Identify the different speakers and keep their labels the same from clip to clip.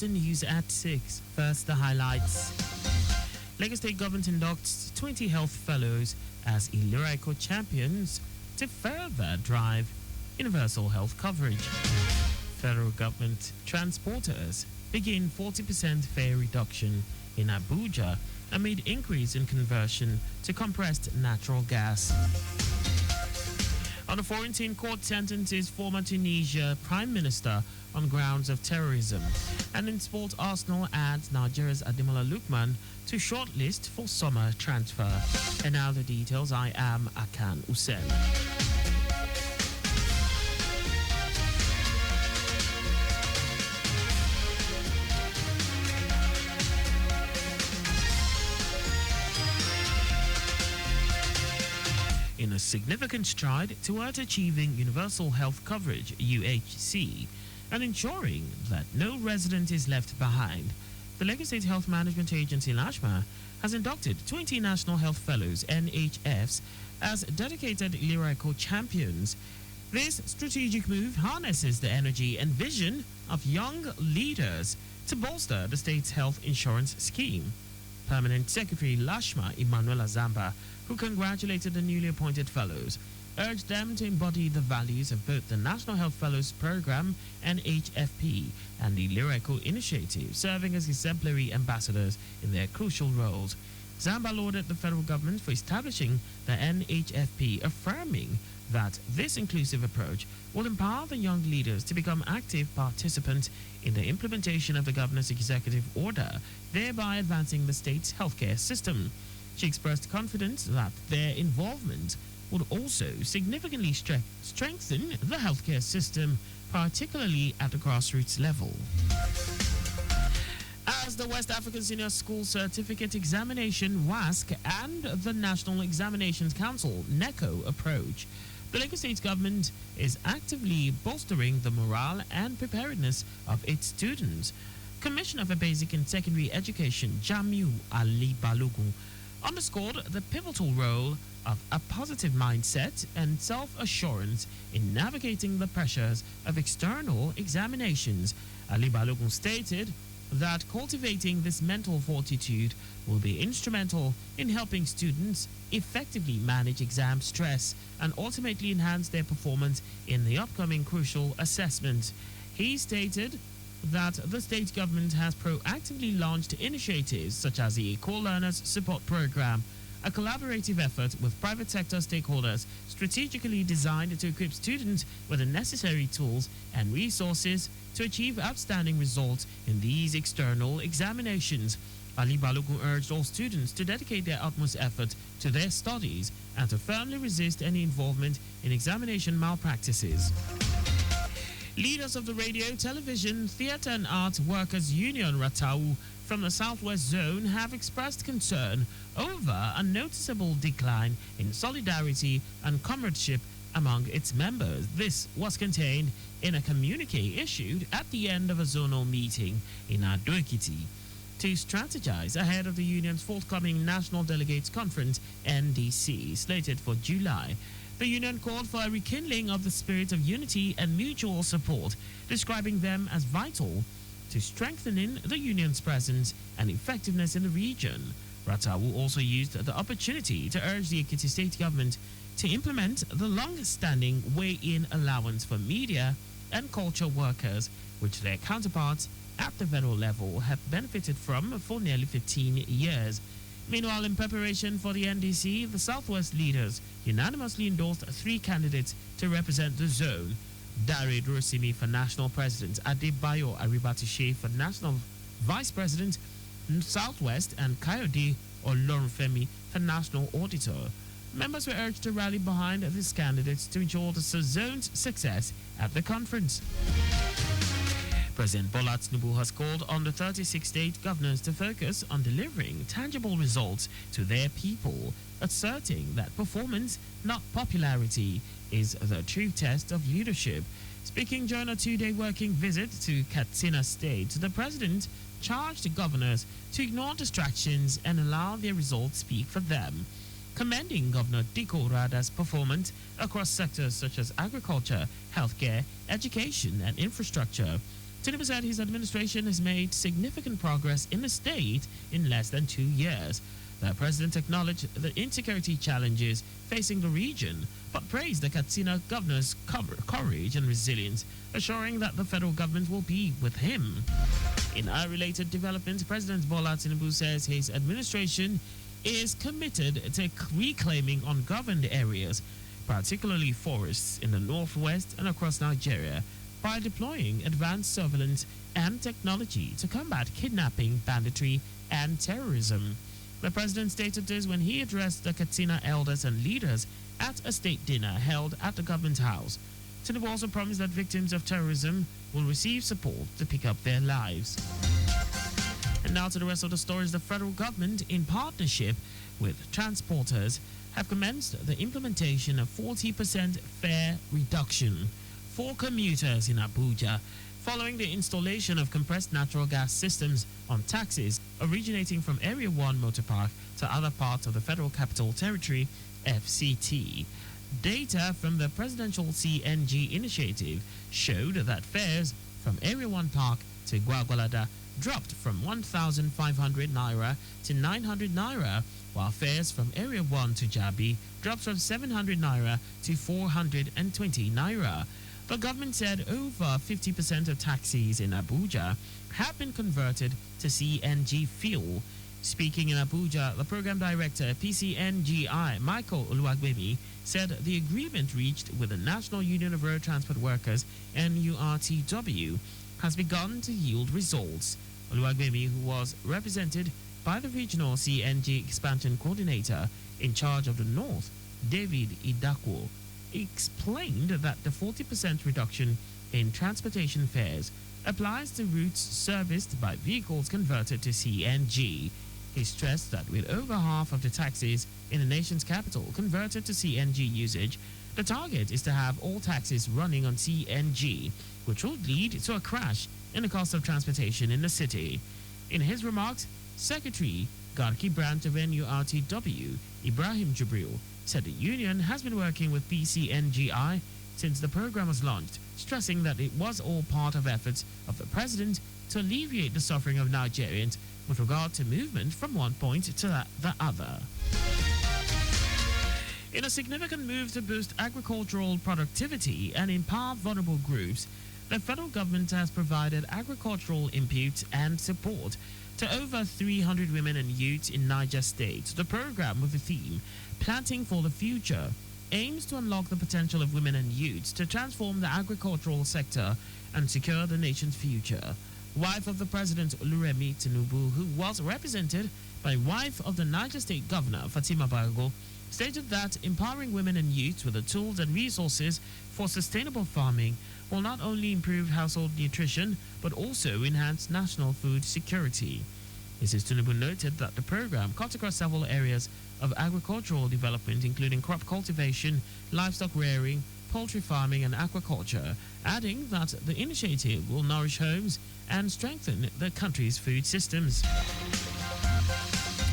Speaker 1: the news at 6. First, the highlights. Lagos State government inducts 20 health fellows as lyrical champions to further drive universal health coverage. Federal government transporters begin 40% fare reduction in Abuja amid increase in conversion to compressed natural gas. On a foreign team, court sentences former Tunisia Prime Minister on grounds of terrorism. And in sport, Arsenal adds Nigeria's Ademola Lookman to shortlist for summer transfer. And now the details. I am Akan Usen. In a significant stride toward achieving universal health coverage (UHC) and ensuring that no resident is left behind, the Lagos State Health Management Agency (LASHMA) has inducted 20 National Health Fellows (NHFs) as dedicated lyrical champions. This strategic move harnesses the energy and vision of young leaders to bolster the state's health insurance scheme. Permanent Secretary LASHMA Emmanuel Azamba, who congratulated the newly appointed fellows, urged them to embody the values of both the National Health Fellows Program (NHFP) and the Lyrical Initiative, serving as exemplary ambassadors in their crucial roles. Zamba lauded the federal government for establishing the NHFP, affirming that this inclusive approach will empower the young leaders to become active participants in the implementation of the governor's executive order, thereby advancing the state's healthcare system. She expressed confidence that their involvement would also significantly strengthen the healthcare system, particularly at the grassroots level. As the West African Senior School Certificate Examination (WASC) and the National Examinations Council (NECO) approach, the Lagos State government is actively bolstering the morale and preparedness of its students. Commissioner for Basic and Secondary Education Jamiu Ali Balogun underscored the pivotal role of a positive mindset and self-assurance in navigating the pressures of external examinations. Ali Balogun stated that cultivating this mental fortitude will be instrumental in helping students effectively manage exam stress and ultimately enhance their performance in the upcoming crucial assessment. He stated that the state government has proactively launched initiatives such as the Co-Learners Support Program, a collaborative effort with private sector stakeholders strategically designed to equip students with the necessary tools and resources to achieve outstanding results in these external examinations. Ali Balogun urged all students to dedicate their utmost effort to their studies and to firmly resist any involvement in examination malpractices. Leaders of the Radio, Television, Theatre and Arts Workers Union (RATAU) from the Southwest Zone have expressed concern over a noticeable decline in solidarity and comradeship among its members. This was contained in a communique issued at the end of a zonal meeting in Ado-Ekiti to strategize ahead of the union's forthcoming National Delegates Conference (NDC) slated for July. The union called for a rekindling of the spirit of unity and mutual support, describing them as vital to strengthening the union's presence and effectiveness in the region. Ratawu also used the opportunity to urge the Ekiti State government to implement the long-standing weigh-in allowance for media and culture workers, which their counterparts at the federal level have benefited from for nearly 15 years. Meanwhile, in preparation for the NDC, the Southwest leaders unanimously endorsed 3 candidates to represent the zone: Dare Rosimi for National President, Adebayo Aribatishe for National Vice President, Southwest, and Kayode Olorunfemi for National Auditor. Members were urged to rally behind these candidates to ensure the zone's success at the conference. President Bola Tinubu has called on the 36 state governors to focus on delivering tangible results to their people, asserting that performance, not popularity, is the true test of leadership. Speaking during a 2-day working visit to Katsina State, the president charged the governors to ignore distractions and allow their results speak for them, commending Governor Diko Rada's performance across sectors such as agriculture, healthcare, education, and infrastructure. Tinubu said his administration has made significant progress in the state in less than 2 years. The president acknowledged the insecurity challenges facing the region, but praised the Katsina governor's courage and resilience, assuring that the federal government will be with him. In a related development, President Bola Tinubu says his administration is committed to reclaiming ungoverned areas, particularly forests in the northwest and across Nigeria, by deploying advanced surveillance and technology to combat kidnapping, banditry, and terrorism. The president stated this when he addressed the Katsina elders and leaders at a state dinner held at the government house. Tinubu also promised that victims of terrorism will receive support to pick up their lives. And now to the rest of the stories. The federal government, in partnership with transporters, have commenced the implementation of 40% fare reduction for commuters in Abuja, following the installation of compressed natural gas systems on taxis originating from Area 1 Motor Park to other parts of the Federal Capital Territory, FCT. Data from the Presidential CNG initiative showed that fares from Area 1 Park to Gwagwalada dropped from 1,500 naira to 900 naira, while fares from Area 1 to Jabi dropped from 700 naira to 420 naira. The government said over 50% of taxis in Abuja have been converted to CNG fuel. Speaking in Abuja, the program director, PCNGI, Michael Oluwagbemi, said the agreement reached with the National Union of Road Transport Workers, NURTW, has begun to yield results. Oluwagbemi, who was represented by the regional CNG expansion coordinator in charge of the North, David Idakwo, explained that the 40% reduction in transportation fares applies to routes serviced by vehicles converted to CNG. He stressed that with over half of the taxis in the nation's capital converted to CNG usage, the target is to have all taxis running on CNG, which will lead to a crash in the cost of transportation in the city. In his remarks, Secretary Garki branch of NURTW, Ibrahim Jibril, said the union has been working with PCNGI since the program was launched, stressing that it was all part of efforts of the president to alleviate the suffering of Nigerians with regard to movement from one point to the other. In a significant move to boost agricultural productivity and empower vulnerable groups, the federal government has provided agricultural inputs and support to over 300 women and youths in Niger State. The program, with the theme Planting for the Future, aims to unlock the potential of women and youths to transform the agricultural sector and secure the nation's future. Wife of the President Oluremi Tinubu, who was represented by wife of the Niger State Governor Fatima Bago, stated that empowering women and youths with the tools and resources for sustainable farming will not only improve household nutrition but also enhance national food security. Mrs. Tinubu noted that the program cuts across several areas of agricultural development, including crop cultivation, livestock rearing, poultry farming, and aquaculture, adding that the initiative will nourish homes and strengthen the country's food systems.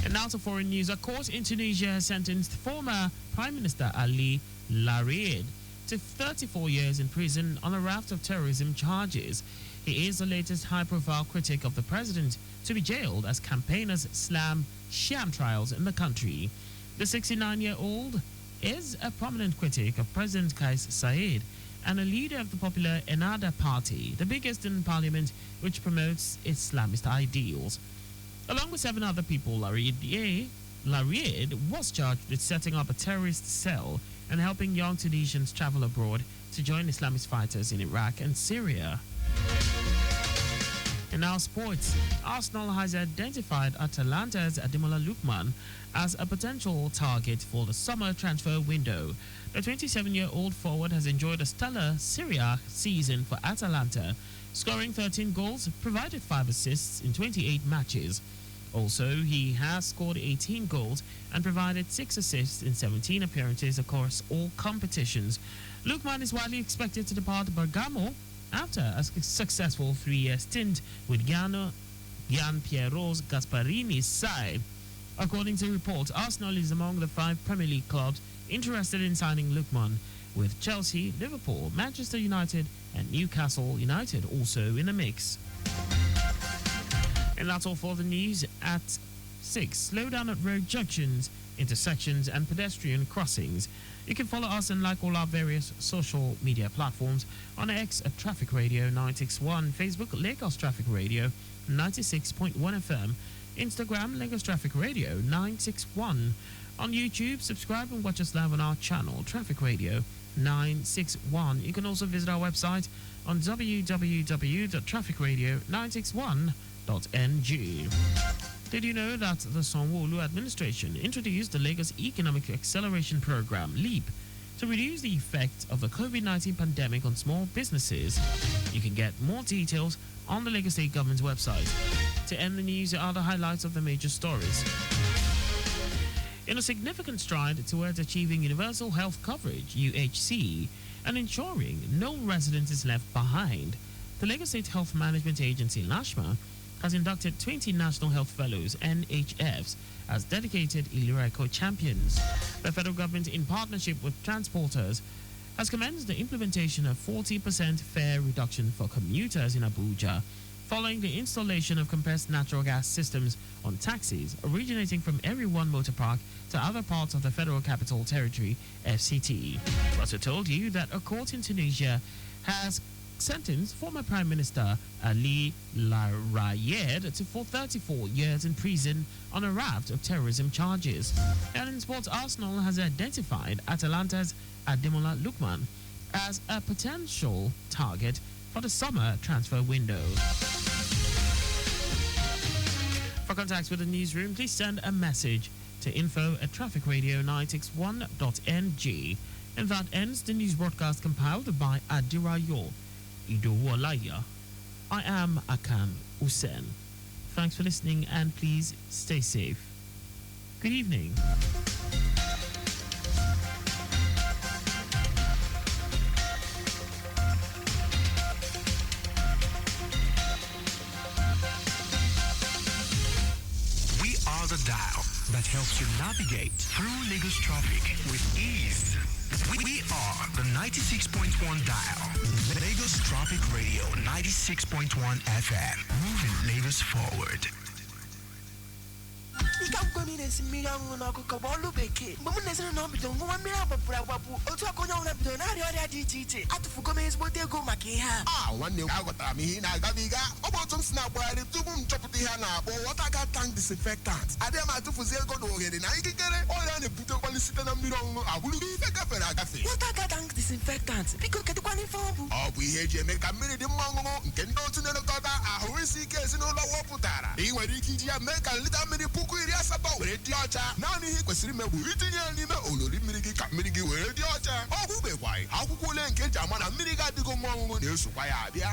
Speaker 1: And now to foreign news. A court in Tunisia has sentenced former Prime Minister Ali Larid to 34 years in prison on a raft of terrorism charges. He is the latest high-profile critic of the president to be jailed as campaigners slam sham trials in the country. The 69-year-old is a prominent critic of President Kais Saied and a leader of the popular Ennahda party, the biggest in parliament, which promotes Islamist ideals. Along with 7 other people, Larid was charged with setting up a terrorist cell and helping young Tunisians travel abroad to join Islamist fighters in Iraq and Syria. In our sports, Arsenal has identified Atalanta's Ademola Lookman as a potential target for the summer transfer window. The 27-year-old forward has enjoyed a stellar Serie A season for Atalanta, scoring 13 goals, provided 5 assists in 28 matches. Also, he has scored 18 goals and provided 6 assists in 17 appearances across all competitions. Lookman is widely expected to depart Bergamo after a successful 3-year stint with Gian Piero's Gasparini's side. According to reports, Arsenal is among the 5 Premier League clubs interested in signing Lookman, with Chelsea, Liverpool, Manchester United, and Newcastle United also in the mix. And that's all for the news at 6. Slow down at road junctions, intersections, and pedestrian crossings. You can follow us and like all our various social media platforms on X at Traffic Radio 961, Facebook Lagos Traffic Radio 96.1 FM, Instagram Lagos Traffic Radio 961. On YouTube, subscribe and watch us live on our channel Traffic Radio 961. You can also visit our website on www.trafficradio961.ng. Did you know that the Sanwo-Olu administration introduced the Lagos Economic Acceleration Program, LEAP, to reduce the effect of the COVID-19 pandemic on small businesses? You can get more details on the Lagos State Government's website. To end the news, are the highlights of the major stories. In a significant stride towards achieving universal health coverage, UHC, and ensuring no resident is left behind, the Lagos State Health Management Agency, LASHMA, has inducted 20 National Health Fellows, NHFs, as dedicated Iliraiko champions. The federal government, in partnership with transporters, has commenced the implementation of 40% fare reduction for commuters in Abuja, following the installation of compressed natural gas systems on taxis originating from Everyone Motor Park to other parts of the Federal Capital Territory, FCT. We also told you that a court in Tunisia has sentenced former Prime Minister Ali Larayed to 34 years in prison on a raft of terrorism charges. And in sports, Arsenal has identified Atalanta's Ademola Lookman as a potential target for the summer transfer window. For contacts with the newsroom, please send a message to info@trafficradio961.ng. And that ends the news broadcast compiled by Adirayo Idowolaya. I am Akan Usen. Thanks for listening and please stay safe. Good evening.
Speaker 2: We are the dial that helps you navigate through Lagos traffic with ease. We are the 96.1 dial. Lagos Traffic Radio 96.1 FM. Moving Lagos forward.
Speaker 3: Now he kwesịrị ime bụ itinye n'ime olori mmiri gị ka mmiri gị were dị ọcha. Ọgwụ bekwaghị akwụkwọ ole nke eji ama na mmiri ga adịgo nwa ọṅụṅụ na-esokwa ya abịa.